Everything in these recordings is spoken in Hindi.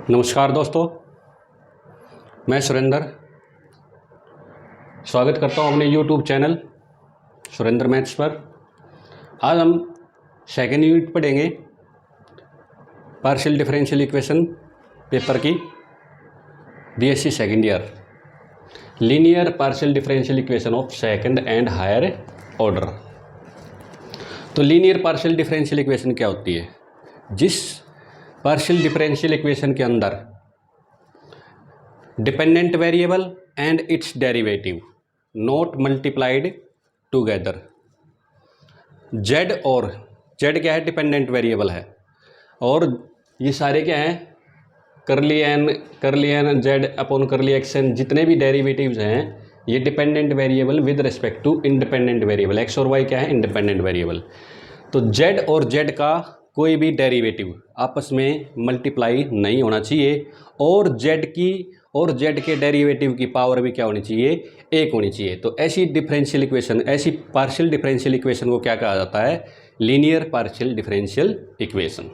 नमस्कार दोस्तों, मैं सुरेंद्र स्वागत करता हूं अपने YouTube चैनल सुरेंद्र मैथ्स पर। आज हम सेकेंड यूनिट पढ़ेंगे पार्शियल डिफरेंशियल इक्वेशन पेपर की BSc second year, linear partial differential equation of second and higher order. तो लीनियर पार्शियल डिफरेंशियल इक्वेशन क्या होती है? जिस पार्शियल डिफरेंशियल इक्वेशन के अंदर dependent variable and its derivative not multiplied together. Z और जेड क्या है? डिपेंडेंट वेरिएबल है, और ये सारे क्या हैं? Curly N Z upon curly X N, जितने भी डेरिवेटिव्स हैं ये dependent variable with respect to independent variable. X और वाई क्या है? Independent variable. तो जेड और जेड का कोई भी डेरिवेटिव आपस में मल्टीप्लाई नहीं होना चाहिए, और जेड के डेरिवेटिव की पावर भी क्या होनी चाहिए? एक होनी चाहिए। तो ऐसी डिफरेंशियल इक्वेशन, ऐसी पार्शियल डिफरेंशियल इक्वेशन को क्या कहा जाता है? Linear partial differential equation.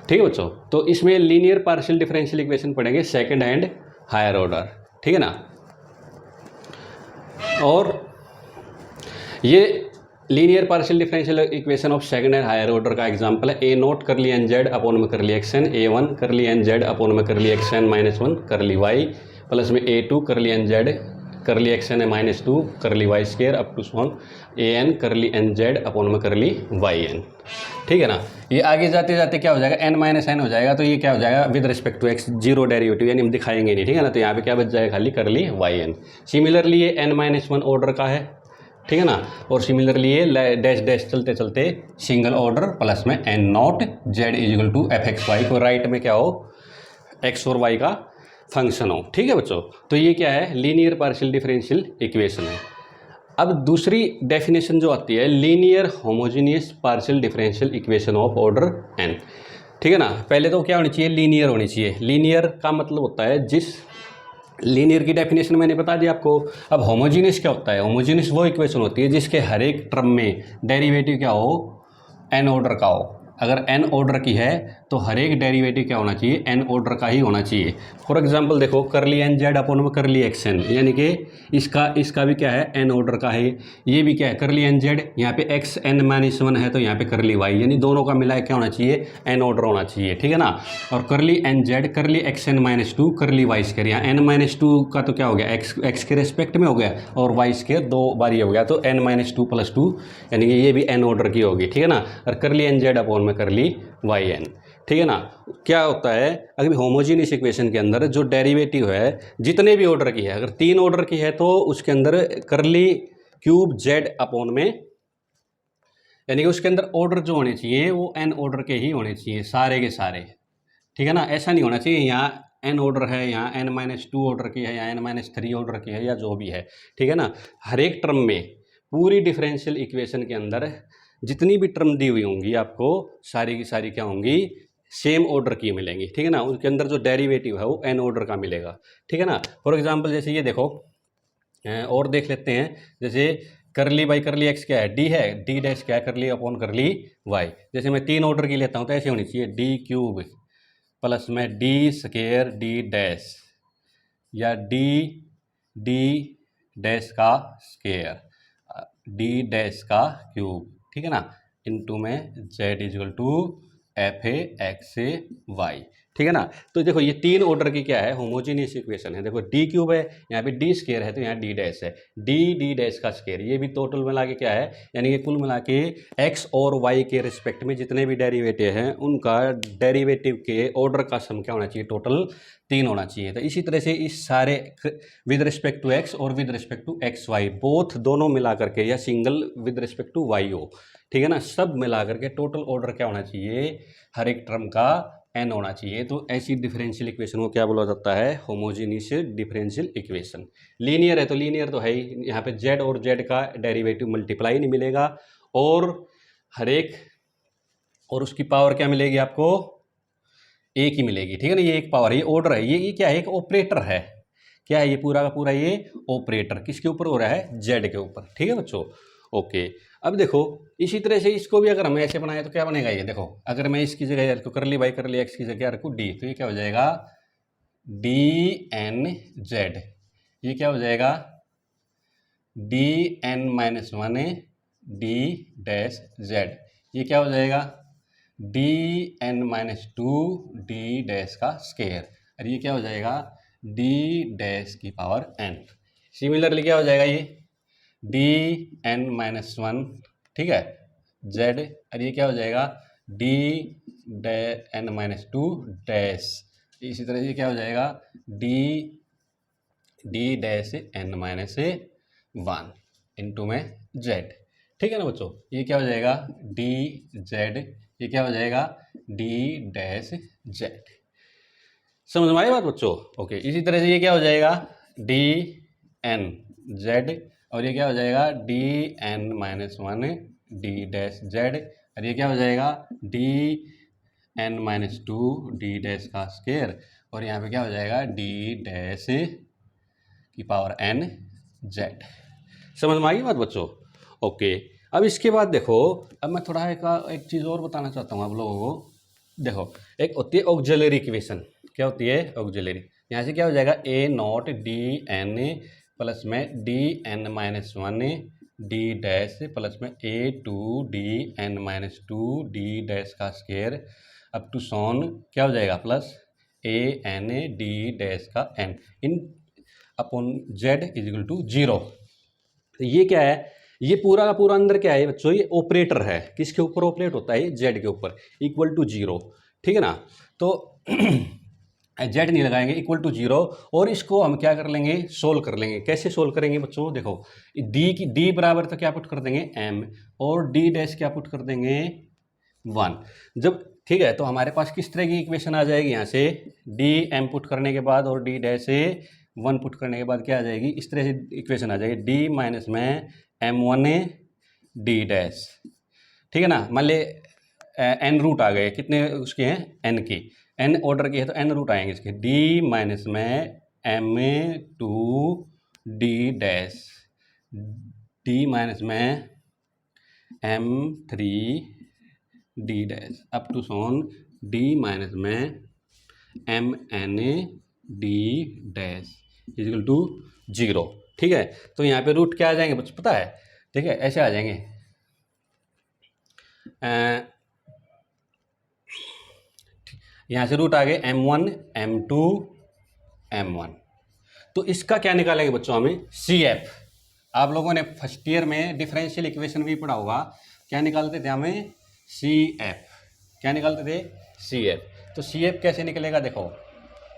ठीक है बच्चों, तो इसमें लीनियर पार्शियल डिफरेंशियल इक्वेशन पढ़ेंगे सेकंड एंड हायर ऑर्डर। ठीक है ना। और ये linear partial differential equation of second and higher order का एग्जांपल है A naught curly N Z upon में curly X N, A one curly N Z upon में curly X N minus one curly Y, plus में A two curly N Z curly X N minus two curly Y square up to सॉन A N curly N Z upon में करली वाई एन। ठीक है ना। ये आगे जाते जाते क्या हो जाएगा? एन माइनस एन हो जाएगा। तो ये क्या हो जाएगा? With respect to X zero derivative, यानी हम दिखाएंगे नहीं। ठीक है ना। तो यहाँ पे क्या बच जाएगा? खाली करली वाई एन। सिमिलरली ये एन माइनस वन ऑर्डर का है। ठीक है ना। और सिमिलरली ये डैश डैश चलते चलते सिंगल ऑर्डर प्लस में N naught Z is equal to F X Y, को राइट में क्या हो? एक्स और वाई का फंक्शन हो। ठीक है बच्चों। तो ये क्या है? लीनियर पार्शियल डिफरेंशियल इक्वेशन है। अब दूसरी डेफिनेशन जो आती है, linear homogeneous partial differential equation of order N. ठीक है ना। पहले तो क्या होनी चाहिए? लीनियर होनी चाहिए। लीनियर का मतलब होता है जिस, लीनियर की डेफिनेशन मैंने बता दी आपको। अब होमोजीनियस क्या होता है? होमोजीनियस वो इक्वेशन होती है जिसके हर एक टर्म में डेरिवेटिव क्या हो? एन ऑर्डर का हो। अगर एन ऑर्डर की है तो हर एक डेरिवेटिव क्या होना चाहिए? एन ऑर्डर का ही होना चाहिए। फॉर एग्जांपल देखो, करली एन जेड अपॉन में करली एक्स एन, यानी कि इसका भी क्या है? एन ऑर्डर का है। ये भी क्या है? करली एन जेड, यहाँ पे एक्स एन माइनस वन है तो यहाँ पे करली वाई, यानी दोनों का मिला क्या होना चाहिए? एन ऑर्डर होना चाहिए। ठीक है ना। और करली N Z curly X N minus two curly Y square, यहाँ एन माइनस टू का तो क्या हो गया? एक्स के रेस्पेक्ट में हो गया, और वाई स्क्वायर दो बारी हो गया, तो N minus two plus two, यानी कि ये भी एन ऑर्डर की होगी। ठीक है ना। और करली एन जेड अपॉन में करली वाई एन। ठीक है ना। क्या होता है? अगर होमोजीनियस इक्वेशन के अंदर जो डेरिवेटिव है जितने भी ऑर्डर की है, अगर तीन ऑर्डर की है तो उसके अंदर करली क्यूब जेड अपॉन में, यानी कि उसके अंदर ऑर्डर जो होने चाहिए वो एन ऑर्डर के ही होने चाहिए, सारे के सारे। ठीक है ना। ऐसा नहीं होना चाहिए यहाँ एन ऑर्डर है, यहाँ एन माइनस टू ऑर्डर की है, या एन माइनस थ्री ऑर्डर की है, या जो भी है। ठीक है ना। हर एक टर्म में, पूरी डिफरेंशियल इक्वेशन के अंदर जितनी भी टर्म दी हुई होंगी आपको, सारी की सारी क्या होंगी? सेम ऑर्डर की मिलेंगी। ठीक है ना। उसके अंदर जो डेरिवेटिव है वो एन ऑर्डर का मिलेगा। ठीक है ना। फॉर एग्जांपल जैसे ये देखो, और देख लेते हैं। जैसे करली बाई करली एक्स क्या है? डी है। डी डैश क्या है? करली अपॉन करली वाई। जैसे मैं तीन ऑर्डर की लेता हूँ तो ऐसे होनी चाहिए, डी क्यूब प्लस में डी स्केयर डी डैश, या डी डैश का स्केयर डी डैश का क्यूब। ठीक है ना। इनटू में Z is equal to F A X A Y. ठीक है ना। तो देखो ये तीन ऑर्डर की क्या है? होमोजीनियस इक्वेशन है। देखो डी क्यूब है, यहाँ पे डी स्केयर है, तो यहाँ डी डैश है, डी डैश का स्केयर, ये भी टोटल मिला के क्या है? यानी कि कुल मिला के एक्स और वाई के रिस्पेक्ट में जितने भी डेरिवेटिव हैं उनका डेरिवेटिव के ऑर्डर का सम क्या होना चाहिए? टोटल तीन होना चाहिए। तो इसी तरह से इस सारे विद रिस्पेक्ट टू एक्स और with respect to X Y, both दोनों मिला करके, या single with respect to Y हो, ठीक है ना, सब मिला करके टोटल ऑर्डर क्या होना चाहिए? हर एक टर्म का एन होना चाहिए। तो ऐसी डिफरेंशियल इक्वेशन को क्या बोला जाता है? Homogeneous differential equation. लीनियर है तो लीनियर तो है ही, यहाँ पे जेड और जेड का डेरिवेटिव मल्टीप्लाई नहीं मिलेगा, और हर एक, और उसकी पावर क्या मिलेगी आपको? एक ही मिलेगी। ठीक है ना। ये एक पावर है, ये ऑर्डर है, ये क्या है? एक ऑपरेटर है। क्या है ये? पूरा का पूरा ये ऑपरेटर किसके ऊपर हो रहा है? जेड के ऊपर। ठीक है बच्चों। ओके। अब देखो इसी तरह से इसको भी अगर हम ऐसे बनाए तो क्या बनेगा, ये देखो अगर मैं इसकी जगह रखूँ करली बाई करली एक्स की जगह रखूँ डी, तो ये क्या हो जाएगा डी एन जेड, ये क्या हो जाएगा D N minus one D dash Z, ये क्या हो जाएगा D N minus two D dash का स्केयर, और ये क्या हो जाएगा डी डैश की पावर एन। सिमिलरली क्या हो जाएगा ये डी एन माइनस वन, ठीक है जेड, और ये क्या हो जाएगा D D N minus two dash, इसी तरह से क्या हो जाएगा D D dash N minus one into में जेड, ठीक है ना बच्चों, ये क्या हो जाएगा डी जेड, ये क्या हो जाएगा डी डैश जेड। समझ में आई बात बच्चों? ओके, इसी तरह से ये क्या हो जाएगा डी एन जेड, और ये क्या हो जाएगा D N minus one D dash Z, और ये क्या हो जाएगा D N minus two D dash का स्क्वायर, और यहाँ पे क्या हो जाएगा डी डैश की पावर एन जेड। समझ में आ गई बात बच्चों? ओके, अब इसके बाद देखो, अब मैं थोड़ा एक चीज़ और बताना चाहता हूँ आप लोगों को। देखो एक होती है ऑक्सिलरी इक्वेशन, क्या होती है ऑक्सिलरी, यहाँ से क्या हो जाएगा A naught D N plus में D N minus one D dash plus में A two D N minus two D dash का स्क्वायर अप टू सोन क्या हो जाएगा plus A N D dash का N in upon Z is equal to zero. तो ये क्या है, ये पूरा का पूरा अंदर क्या है बच्चों, ये ऑपरेटर है, किसके ऊपर ऑपरेट होता है, जेड के ऊपर, इक्वल टू जीरो, ठीक है ना। तो जेड नहीं लगाएंगे, इक्वल टू जीरो, और इसको हम क्या कर लेंगे सोल्व कर लेंगे। कैसे सोल्व करेंगे बच्चों, देखो डी की डी बराबर तो क्या पुट कर देंगे एम, और डी डैश क्या पुट कर देंगे वन। जब ठीक है, तो हमारे पास किस तरह की इक्वेशन आ जाएगी, यहाँ से डी एम पुट करने के बाद और डी डैश से वन पुट करने के बाद क्या आ जाएगी, इस तरह से इक्वेशन आ जाएगी डी माइनस में एम वन डी डैश, ठीक है ना। मान ले एन रूट आ गए, कितने उसके हैं एन के, एन ऑर्डर के है तो एन रूट आएंगे इसके, डी माइनस में M two D dash, D minus में M three D dash up to so on D minus में M N D dash equal to zero, ठीक है। तो यहाँ पे रूट क्या आ जाएंगे बच्चों पता है, ठीक है ऐसे आ जाएंगे यहाँ से रूट आ गए m1 m2 m1। तो इसका क्या निकालेंगे बच्चों हमें CF। आप लोगों ने फर्स्ट ईयर में डिफरेंशियल इक्वेशन भी पढ़ा होगा, क्या निकालते थे हमें CF, क्या निकालते थे CF। तो CF कैसे निकलेगा देखो,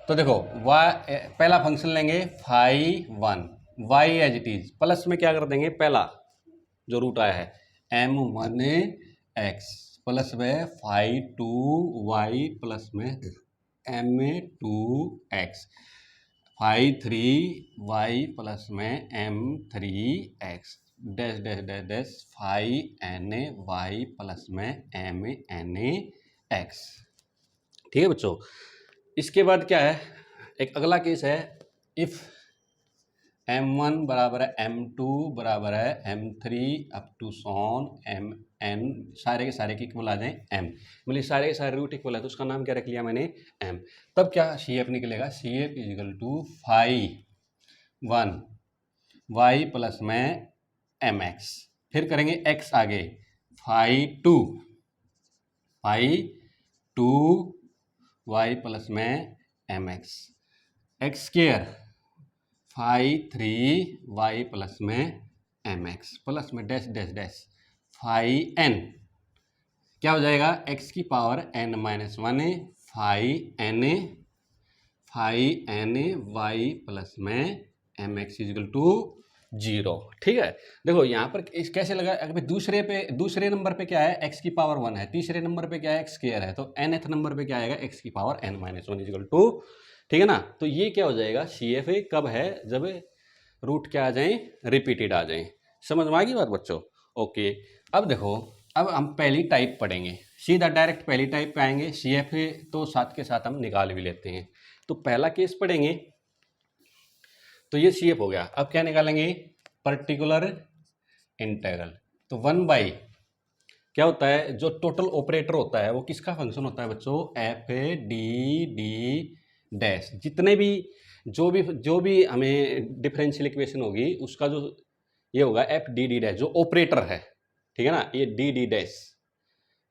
तो देखो पहला फंक्शन लेंगे phi1 y as it is, plus में क्या कर देंगे पहला जो रूट आया है m1x प्लस में phi2 y प्लस में m2x phi3 y प्लस में m3x dash dash dash dash phi n y plus में m n x, ठीक है बच्चों। इसके बाद क्या है, एक अगला केस है, इफ m1 बराबर है m2 बराबर है m3 up to sworn mn, सारे के सारे की इक्वल आ जाए m, मतलब सारे के सारे रूट इक्वल है तो उसका नाम क्या रख लिया मैंने m। तब क्या CF निकलेगा, CF equal to phi1 y plus में mx, फिर करेंगे x आगे phi2 y प्लस में mx, x square phi3 y plus में mx प्लस में dash dash dash phi n, क्या हो जाएगा x की power n minus one phi n y plus में mx इजिकल टू जीरो, ठीक है। देखो यहाँ पर इस कैसे लगा, अगर दूसरे नंबर पे क्या है x की पावर वन है, तीसरे नंबर पे क्या है x स्क्वायर है, तो nth नंबर पे क्या आएगा x की power n minus one equal to, ठीक है ना। तो ये क्या हो जाएगा CF कब है, जब रूट क्या आ जाए रिपीटेड आ जाए। समझ में आ गई बात बच्चों? ओके, अब देखो अब हम पहली टाइप पढ़ेंगे, सीधा डायरेक्ट पहली टाइप पे आएंगे। CF तो साथ के साथ हम निकाल भी लेते हैं। तो पहला केस पढ़ेंगे, तो ये CF हो गया। अब क्या निकालेंगे, पर्टिकुलर इंटीग्रल। तो 1 बाई क्या होता है, जो टोटल ऑपरेटर होता है वो किसका फंक्शन होता है बच्चों, F A D D dash. जितने भी जो भी हमें डिफरेंशियल इक्वेशन होगी उसका जो ये होगा एफ डी डी डैश, जो ऑपरेटर है, ठीक है ना, ये डी डी डैश,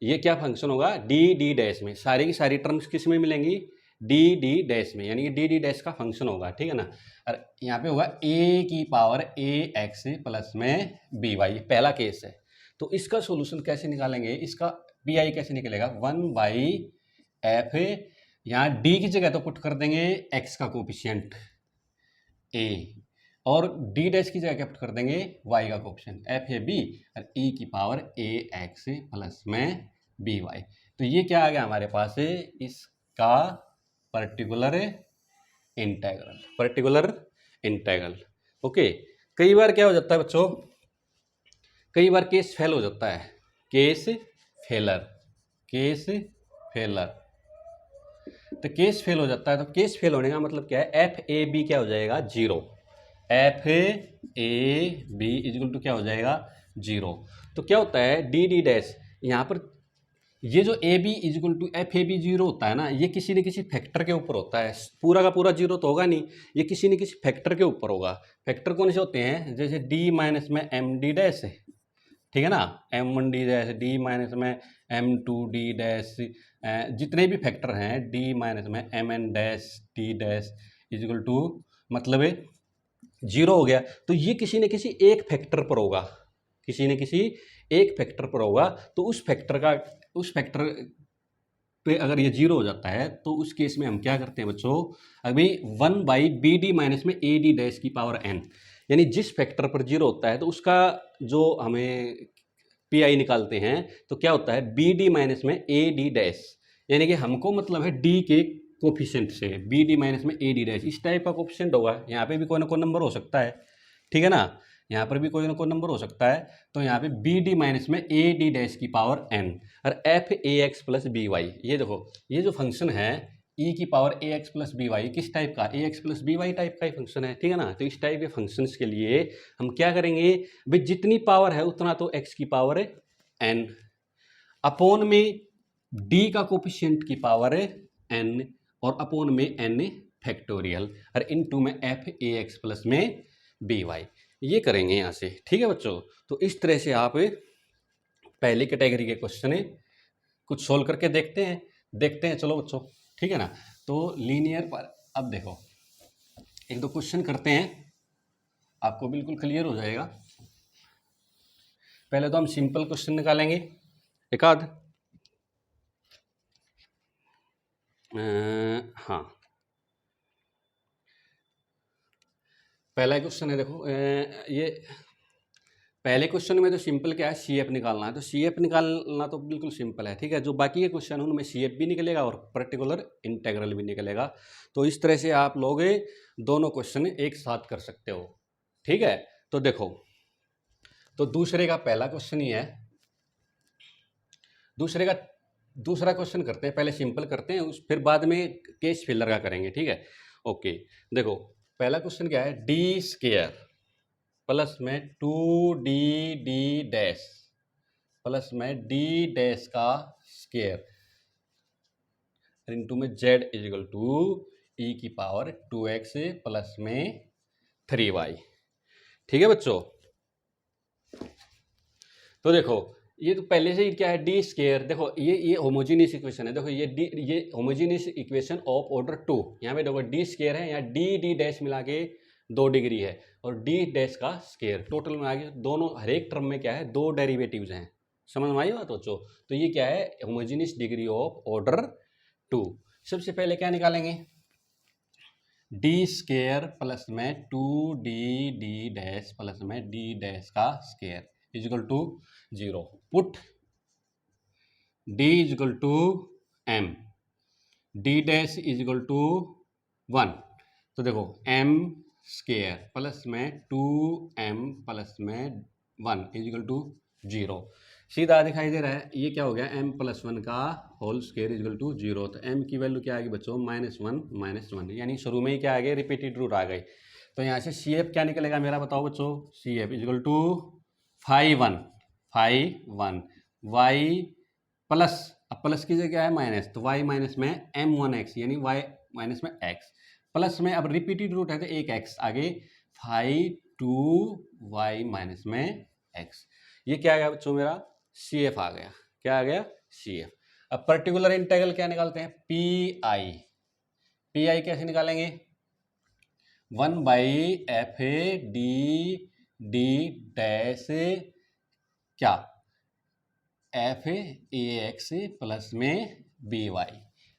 ये क्या फंक्शन होगा, डी डी डैश में। सारी की सारी टर्म्स किस में मिलेंगी, डी डी डैश में, यानी कि डी डी डैश का फंक्शन होगा, ठीक है ना। और यहाँ पे होगा ए की पावर ए एक्स प्लस में बी वाई, पहला केस है। तो इसका सॉल्यूशन कैसे निकालेंगे, इसका पी आई कैसे निकलेगा, 1/f, यहाँ डी की जगह तो पुट कर देंगे एक्स का कोफिशिएंट ए, और डी डैश की जगह क्या पुट कर देंगे, वाई का कोफिशिएंट एफ ए बी, और ई की पावर ए एक्स प्लस में बी वाई। तो ये क्या आ गया हमारे पास, इसका पर्टिकुलर इंटेग्रल। ओके, कई बार क्या हो जाता है बच्चों, कई बार केस फेल हो जाता है, केस फेलर। तो केस फेल हो जाता है, तो केस फेल होने का मतलब क्या है, एफ ए बी क्या हो जाएगा, 0, F A B equal to क्या हो जाएगा, 0। तो क्या होता है, डी डी डैश, यहाँ पर ये जो A B equal to F A B 0 होता है ना, ये किसी न किसी फैक्टर के ऊपर होता है, पूरा का पूरा 0 तो होगा नहीं, ये किसी न किसी फैक्टर के ऊपर होगा। फैक्टर कौन से होते हैं, जैसे डी माइनस में एम डी डैश है, ठीक है ना, m1 D dash, D minus में m2 डी डैश, जितने भी फैक्टर हैं डी माइनस में mn dash D dash equal to मतलब 0 हो गया। तो ये किसी न किसी एक फैक्टर पर होगा, किसी न किसी एक फैक्टर पर होगा। तो उस फैक्टर पे अगर ये 0 हो जाता है तो उस केस में हम क्या करते हैं बच्चों, अभी 1/bd माइनस में ad डैश की पावर n, यानी जिस फैक्टर पर 0 होता है तो उसका जो हमें पी आई निकालते हैं तो क्या होता है, बी डी माइनस में ए डी डैश, यानी कि हमको मतलब है डी के कोफिशिएंट से बी डी माइनस में ए डी डैश, इस टाइप का कोफिशिएंट होगा। यहाँ पे भी कोई ना कोई नंबर हो सकता है, ठीक है ना, यहाँ पर भी कोई ना कोई नंबर हो सकता है। तो यहाँ पे बी डी माइनस में ए डी डैश की पावर एन, और F A X plus B Y, ये देखो ये जो फंक्शन है ई की power A X plus B Y, किस टाइप का, A X plus B Y type का ही फंक्शन है, ठीक है ना। तो इस टाइप के फंक्शंस के लिए हम क्या करेंगे भाई, जितनी पावर है उतना तो एक्स की पावर एन, अपोन में डी का कोफिशिएंट की पावर एन, और अपोन में एन फैक्टोरियल, और इनटू में एफ ए एक्स प्लस में बी वाई, ये करेंगे यहाँ से, ठीक है बच्चों। तो इस तरह से आप पहली कैटेगरी के क्वेश्चन कुछ सोल्व करके देखते हैं चलो बच्चों, ठीक है ना। तो लीनियर पर अब देखो एक दो क्वेश्चन करते हैं, आपको बिल्कुल क्लियर हो जाएगा। पहले तो हम सिंपल क्वेश्चन निकालेंगे एक आध, हाँ पहला क्वेश्चन है, देखो ये पहले क्वेश्चन में तो सिंपल क्या है, सी एफ निकालना है। तो सी एफ निकालना तो बिल्कुल सिंपल है, ठीक है। जो बाकी के क्वेश्चन उनमें सी एफ भी निकलेगा और पर्टिकुलर इंटेग्रल भी निकलेगा। तो इस तरह से आप लोग दोनों क्वेश्चन एक साथ कर सकते हो, ठीक है। तो देखो, तो दूसरे का पहला क्वेश्चन ही है, दूसरा क्वेश्चन करते हैं, पहले सिंपल करते हैं फिर बाद में केस फिलर का करेंगे, ठीक है। ओके, देखो पहला क्वेश्चन क्या है, डी स्क्वायर प्लस में 2d डैश प्लस में d डैश का स्क्वायर इनटू में z इजिकल टू e की पावर 2x प्लस में 3y, ठीक है बच्चों। तो देखो ये तो पहले से ही क्या है, डी स्क्वायर, देखो ये होमोजीनियस इक्वेशन है, देखो ये होमोजीनियस इक्वेशन ऑफ ऑर्डर 2, यहाँ पे देखो डी स्क्वायर है, यहाँ डी डैश मिला के 2 डिग्री है, और डी डैश का स्क्वायर, टोटल में आगे दोनों हर एक टर्म में क्या है, 2 डेरिवेटिव्स हैं, समझ में आई बात बच्चों। तो ये क्या है, होमोजीनियस डिग्री ऑफ ऑर्डर 2। सबसे पहले क्या निकालेंगे, डी स्क्वायर प्लस में 2d डैश प्लस में d डैश का square equal to 0, put d equal to m, d dash equal to 1। तो देखो m स्क्वायर प्लस में 2m प्लस में 1 इजिकल टू 0, सीधा दिखाई दे रहा है। ये क्या हो गया, m प्लस 1 का होल स्क्वायर इजिकल टू 0। तो m की वैल्यू क्या आ गई बच्चों, -1, यानी शुरू में ही क्या आ गए, रिपीटेड रूट आ गए। तो यहाँ से सी एफ क्या निकलेगा मेरा, बताओ बच्चों, C F equal to 5 1, five one, Y plus, अब प्लस की जगह क्या है माइनस, तो वाई माइनस में m1x यानी वाई माइनस में x प्लस में, अब रिपीटेड रूट है तो एक x आगे, फाइव टू वाई माइनस में x। ये क्या आ गया बच्चों मेरा CF आ गया। क्या आ गया CF। अब पर्टिकुलर इंटीग्रल क्या निकालते हैं PI। PI कैसे निकालेंगे 1/FA डैश क्या FAX प्लस में BY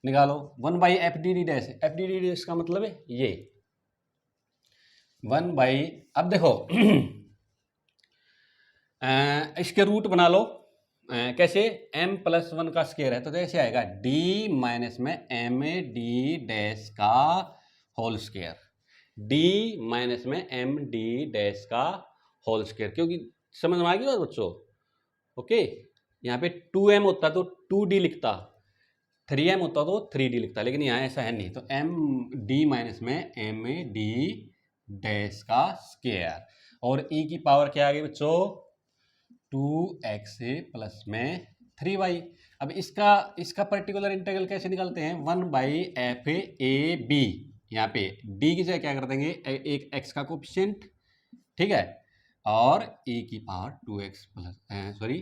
निकालो। 1/FDD डैश, FDD डैश का मतलब है ये 1 अब देखो इसके रूट बना लो कैसे, m+1 का स्क्वायर है तो कैसे आएगा d माइनस में MD डैश का होल स्क्वायर, d माइनस में MD डैश का होल स्क्वायर। क्योंकि समझ में आ गई बात बच्चों, ओके। यहाँ पे 2m होता तो 2d लिखता, 3m होता तो 3d लिखता, लेकिन यहाँ ऐसा है नहीं, तो MD माइनस में MD डैश का स्क्वायर और e की पावर क्या आ गई बच्चों 2x प्लस में 3y। अब इसका पर्टिकुलर इंटीग्रल कैसे निकालते हैं 1/FAB, यहाँ पे d की जगह क्या कर देंगे एक x का कोफिशिएंट, ठीक है, और e की power 2x plus sorry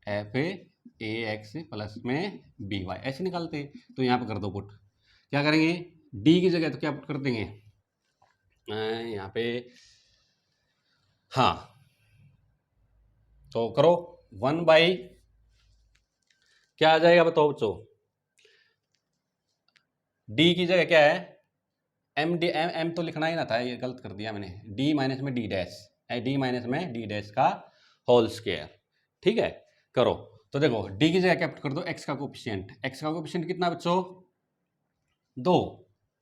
FAX plus में BY ऐसे निकालते हैं। तो यहाँ पे कर दो पुट, क्या करेंगे d की जगह तो क्या पुट कर देंगे यहाँ पे, हाँ तो करो 1 बाई क्या आ जाएगा बताओ बच्चों, d की जगह क्या है m तो लिखना ही ना था, ये गलत कर दिया मैंने, d माइनस में d डैश, d माइनस में d डैश का होल स्क्वायर, ठीक है। करो तो देखो d की जगह क्या पुट कर दो x का कोफिशिएंट, x का कोफिशिएंट कितना बच्चों 2,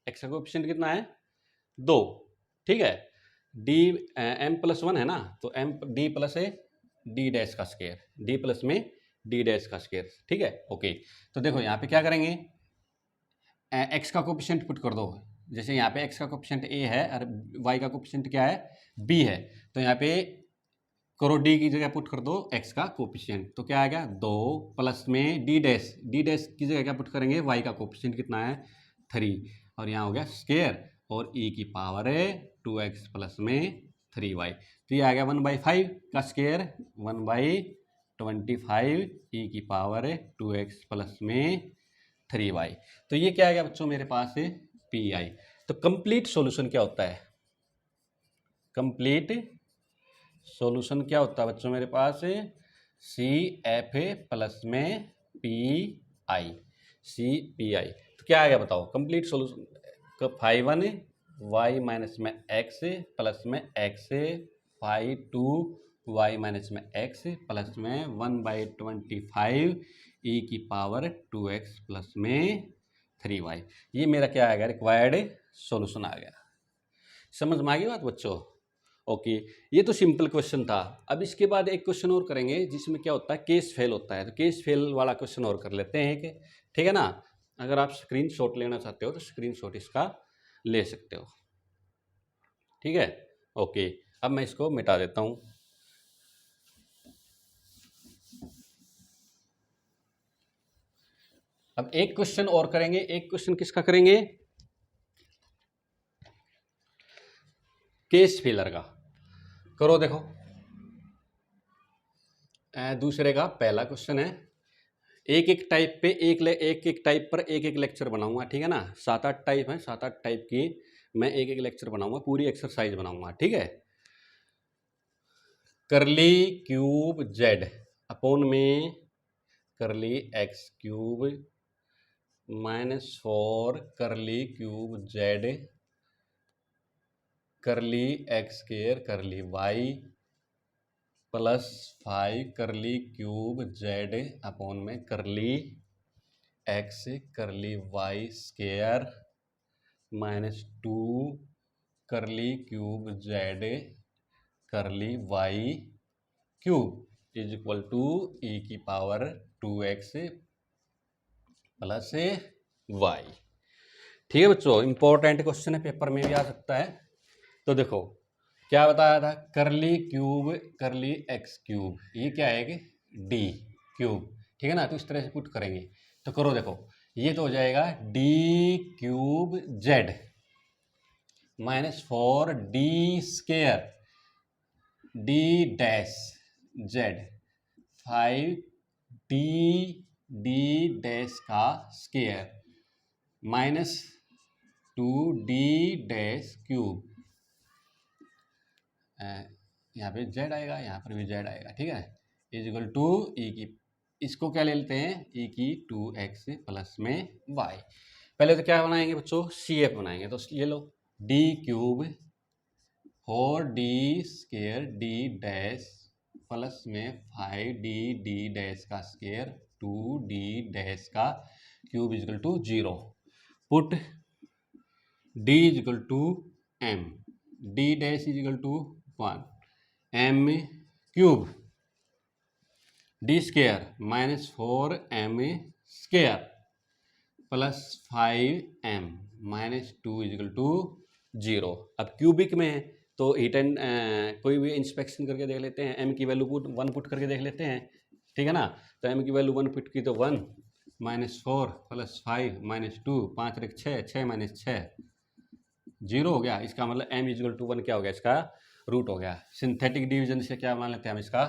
x का कोफिशिएंट कितना है 2, ठीक है। d m+1 है ना, तो d प्लस है d डैश का स्क्वायर, d प्लस में d डैश का स्क्वायर, ठीक है ओके। तो देखो यहाँ पे क्या करेंगे x का कोफिशिएंट पुट कर दो, जैसे यहाँ पे x का कोफिशिएंट a है और y का कोफिशिएंट क्या है b है, तो यहाँ पे करो d की जगह पुट कर दो x का कोफिशिएंट, तो क्या आएगा 2 प्लस में d डैश की जगह क्या पुट करेंगे y का कोफिशिएंट कितना है 3, और यहाँ हो गया स्क्वायर और e की पावर है 2x प्लस में 3y, तो ये आ गया 1/5 का स्क्वायर 1/25 e की पावर है 2x प्लस में 3y। तो ये क्या आ गया बच्चों मेरे पास है PI। तो कंप्लीट सॉल्यूशन क्या होता है, कंप्लीट सॉल्यूशन क्या होता है बच्चों मेरे पास CFA प्लस में PI, CPI। तो क्या आ गया बताओ कंप्लीट सॉल्यूशन 5 y माइनस में x प्लस में x 5 y माइनस में x प्लस में 1/25 e की पावर 2x प्लस में 3y। ये मेरा क्या आ गया रिक्वायर्ड सॉल्यूशन आ गया। समझ में आ गई बात बच्चों, ओके। ये तो सिंपल क्वेश्चन था। अब इसके बाद एक क्वेश्चन और करेंगे जिसमें क्या होता है केस फेल होता है, तो केस फेल वाला क्वेश्चन और कर लेते हैं कि ठीक है ना। अगर आप स्क्रीनशॉट लेना चाहते हो तो स्क्रीनशॉट इसका ले सकते हो, ठीक है ओके। अब मैं इसको मिटा देता हूं। अब एक क्वेश्चन और करेंगे, एक क्वेश्चन किसका करेंगे केस फेलर का। करो देखो दूसरे का पहला क्वेश्चन है, एक एक टाइप पे एक टाइप पर एक एक लेक्चर बनाऊंगा, ठीक है ना। 7-8 टाइप है, 7-8 टाइप की मैं एक एक लेक्चर बनाऊंगा, पूरी एक्सरसाइज बनाऊंगा, ठीक है। करली क्यूब जेड अपॉन में करली एक्स क्यूब -4 करली cube Z curly x square करली वाई प्लस 5 करली क्यूब जेड अपॉन में करली एक्स करली वाई स्क्वायर -2 करली क्यूब जेड करली Y cube is equal to e की पावर 2x प्लस वाई। ठीक है बच्चों, इंपॉर्टेंट क्वेश्चन है, पेपर में भी आ सकता है। तो देखो क्या बताया था, करली क्यूब करली एक्स क्यूब, ये क्या है कि डी क्यूब, ठीक है ना। तो इस तरह से पुट करेंगे तो करो, देखो ये तो हो जाएगा D cube Z -4 D square D dash Z 5 D D dash का स्केयर -2 डी डैश क्यूब, यहाँ पे जेड आएगा, यहाँ पर भी जेड आएगा, ठीक है, इज इक्वल टू ई की, इसको क्या ले लेते हैं, ई की 2x प्लस में y। पहले तो क्या बनाएंगे बच्चों, सी एफ बनाएंगे, तो ये लो D cube 4 D square D dash plus में 5 डी डी डैश का स्केयर 2 डी डैश का cube is equal to 0। Put D is equal to M, D dash is equal to 1 M cube D square -4 M square plus 5 M -2 is equal to 0। अब क्यूबिक में है तो हीट एंड कोई भी इंस्पेक्शन करके देख लेते हैं, एम की वैल्यू 1 पुट करके देख लेते हैं, ठीक है ना। तो एम की वैल्यू 1 पुट की तो 1 -4 प्लस 5 -2 5 × 6 6 - 6 0 हो गया। इसका मतलब m इज इक्वल टू 1 क्या हो गया, इसका रूट हो गया। सिंथेटिक डिवीजन से क्या मान लेते हैं हम, इसका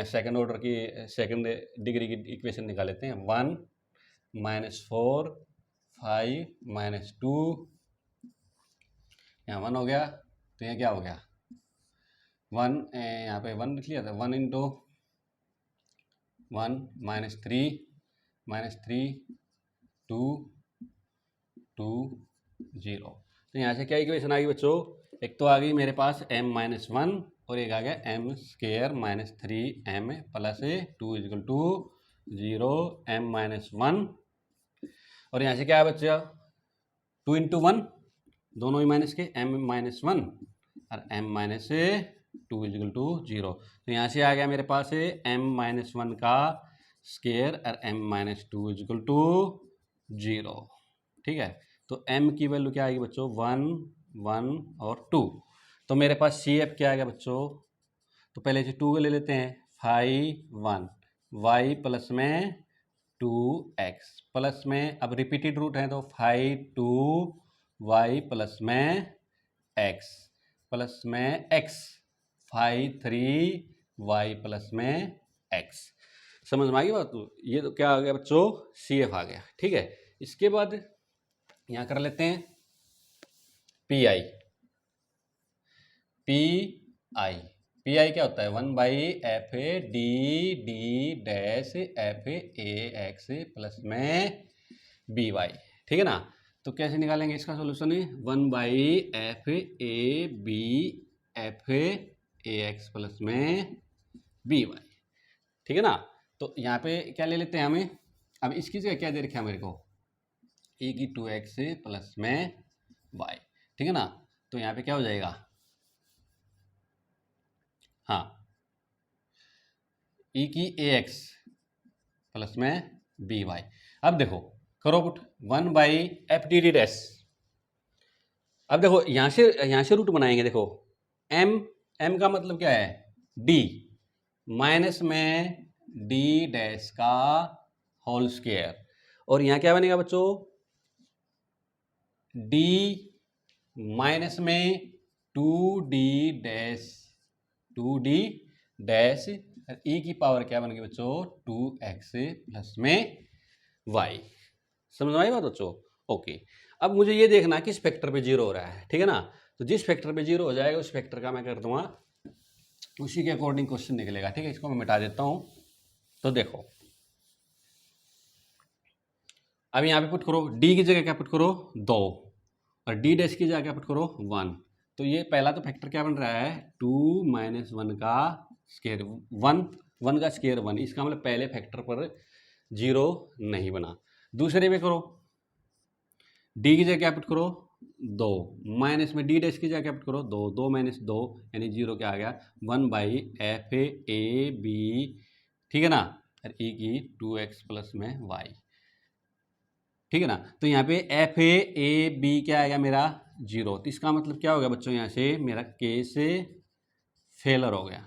सेकंड ऑर्डर की सेकंड डिग्री की इक्वेशन निकाल लेते हैं। 1 -4 5 -2 यहाँ 1 हो गया, तो यहाँ क्या हो गया 1, यहाँ पे 1 लिख लिया था, 1 × 1 -3 2 2 0। तो यहाँ से क्या इक्वेशन आ गई बच्चों, एक तो आ गई मेरे पास m-1 और एक आ गया m square -3m plus 2 is equal to 0 m-1। और यहाँ से क्या है बच्चा 2 × 1 दोनों ही माइनस के m-1 और m-2 इज इक्वल टू 0। तो यहाँ से आ गया मेरे पास m-1 का स्केयर और m-2 इज इक्वल टू 0, ठीक है। तो m की वैल्यू क्या आएगी बच्चों 1 1 और 2। तो मेरे पास सी एफ क्या आएगा बच्चों, तो पहले से 2 को ले लेते हैं 5 1 y प्लस में 2x प्लस में, अब रिपीटेड रूट है तो 5 2 y प्लस में x प्लस में x 5 3 y प्लस में x। समझ में आ गई बात। तो ये तो क्या आ गया बच्चों सी एफ आ गया, ठीक है। इसके बाद यहाँ कर लेते हैं पी आई। पी आई क्या होता है 1/FA D dash FA plus में BY, ठीक है ना। तो कैसे निकालेंगे इसका सोल्यूशन, 1/FA FA प्लस में BY, ठीक है ना। तो यहाँ पे क्या ले लेते हैं हमें, अब इसकी जगह क्या दे रखा है मेरे को e की 2x प्लस में y, ठीक है ना। तो यहाँ पे क्या हो जाएगा, हाँ e की ax प्लस में by। अब देखो करो पुट 1/FDD डैश। अब देखो यहाँ से रूट बनाएंगे, देखो m का मतलब क्या है d माइनस में d डैश का होल स्क्वायर, और यहाँ क्या बनेगा बच्चों d माइनस में 2d डैश e की पावर क्या बन गई बच्चों 2x प्लस में y। समझ में आई बात बच्चों, ओके। अब मुझे ये देखना किस फैक्टर पे 0 हो रहा है, ठीक है ना। तो जिस फैक्टर पे 0 हो जाएगा उस फैक्टर का मैं कर दूंगा, उसी के अकॉर्डिंग क्वेश्चन निकलेगा, ठीक है। इसको मैं मिटा देता हूं। तो देखो अब यहाँ पे पुट करो d की जगह क्या पुट करो 2 और d डैश की जगह क्या पुट करो 1। तो ये पहला तो फैक्टर क्या बन रहा है 2 - 1 का स्क्वायर 1 का स्क्वायर 1, इसका मतलब पहले फैक्टर पर 0 नहीं बना। दूसरे पे करो d की जगह क्या पुट करो 2 माइनस में d डैश की जगह क्या पुट करो 2 2 - 2 यानी 0 क्या आ गया 1/FA ठीक है ना, और e की 2x प्लस में y, ठीक है ना। तो यहाँ पे FA क्या आएगा मेरा 0। तो इसका मतलब क्या हो गया बच्चों, यहाँ से मेरा केस फेलर हो गया,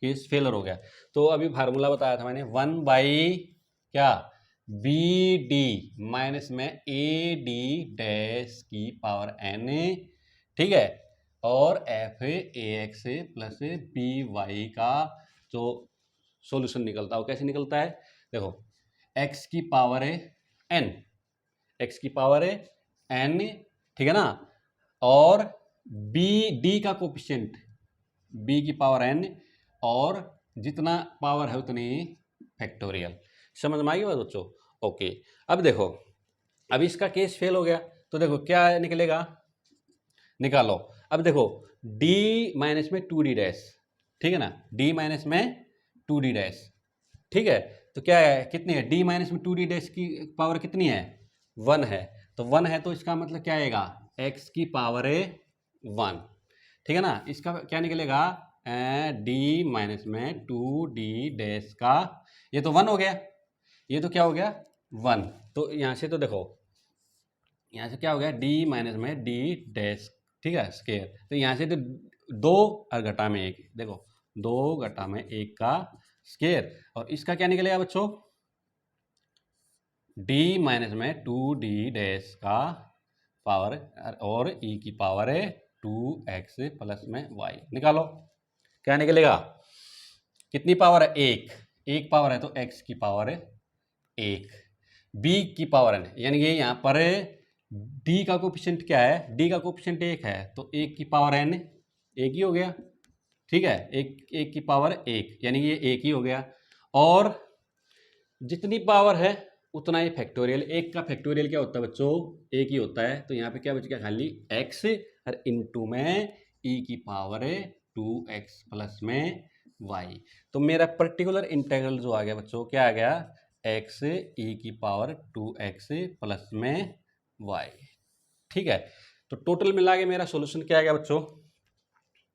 केस फेलर हो गया। तो अभी फार्मूला बताया था मैंने, 1 क्या बी डी माइनस में ए डी डैश की पावर एन, ठीक है, और F A X plus B Y का जो सॉल्यूशन निकलता है वो कैसे निकलता है, देखो एक्स की पावर है एन, एक्स की पावर है एन, ठीक है ना, और बी डी का कोफिशिएंट बी की पावर एन, और जितना पावर है उतनी फैक्टोरियल। समझ में आई बात बच्चों? ओके, अब देखो, अब इसका केस फेल हो गया तो देखो क्या निकलेगा, निकालो। अब देखो d माइनस में 2d डैश, ठीक है ना, d माइनस में 2d डैश, ठीक है, तो क्या है, कितनी है, d माइनस में 2d डैश की पावर कितनी है, 1 है, तो 1 है तो इसका मतलब क्या आएगा, x की पावर है 1, ठीक है ना। इसका क्या निकलेगा, d माइनस में 2d डैश का, ये तो 1 हो गया, ये तो क्या हो गया 1, तो यहाँ से तो देखो यहाँ से क्या हो गया, d माइनस में d डैश, ठीक है, स्केयर, तो यहाँ से तो 2 और घटा में 1, देखो 2 घटा में 1 का स्केयर, और इसका क्या निकलेगा बच्चों, d माइनस में 2d डैश का पावर और e की पावर है 2x प्लस में y, निकालो क्या निकलेगा, कितनी पावर है, एक पावर है तो x की पावर है 1, b की पावर है, यानी कि यहाँ पर d का कोफिशिएंट क्या है, d का कोफिशिएंट 1 है तो 1 की पावर n 1 ही हो गया, ठीक है, 1 की पावर 1, यानी कि ये 1 ही हो गया, और जितनी पावर है उतना ही फैक्टोरियल, 1 का फैक्टोरियल क्या होता है बच्चों, 1 ही होता है, तो यहाँ पे क्या बच गया, खाली x और इनटू में e की पावर 2x प्लस में y, तो मेरा पर्टिकुलर इंटीग्रल जो आ गया बच्चों, क्या आ गया, x e की पावर 2x प्लस में y, ठीक है। तो टोटल मिला के मेरा सॉल्यूशन क्या आ गया बच्चों,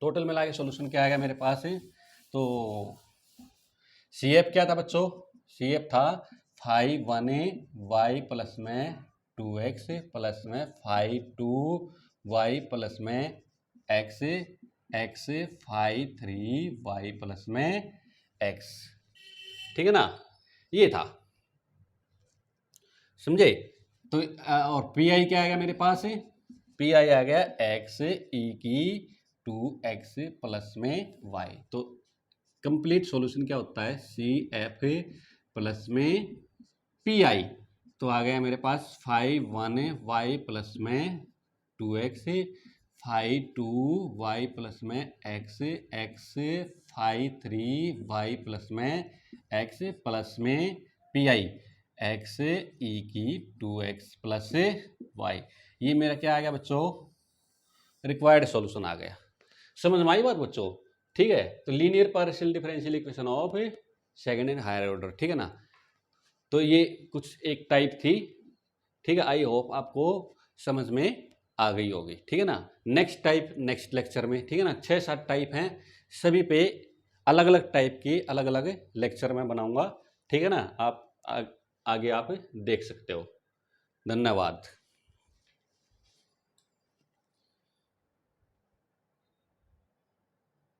टोटल मिला के सॉल्यूशन क्या आ गया मेरे पास, तो सी एफ क्या था बच्चों, सी एफ था 5 y प्लस में 2x प्लस में 2y प्लस में x 3y प्लस में x, ठीक है ना, ये था, समझे। तो और पी आई क्या आएगा मेरे पास, पी आई आ गया x e की 2x प्लस में y, तो कंप्लीट सॉल्यूशन क्या होता है, सी एफ प्लस में पी आई, तो आ गया मेरे पास 5 प्लस में 2x 2y प्लस में x 3y प्लस में x प्लस में पी आई x e की 2x प्लस y, ये मेरा क्या आ गया बच्चों, रिक्वायर्ड सॉल्यूशन आ गया। समझ में आई बात बच्चों, ठीक है। तो linear partial differential equation of second and higher order, ठीक है ना, तो ये कुछ एक टाइप थी, ठीक है। आई होप आपको समझ में आ गई होगी, ठीक है ना। नेक्स्ट टाइप नेक्स्ट लेक्चर में, ठीक है ना, 6-7 टाइप हैं, सभी पे अलग अलग टाइप के अलग अलग लेक्चर में बनाऊंगा, ठीक है ना। आप आगे आप देख सकते हो। धन्यवाद।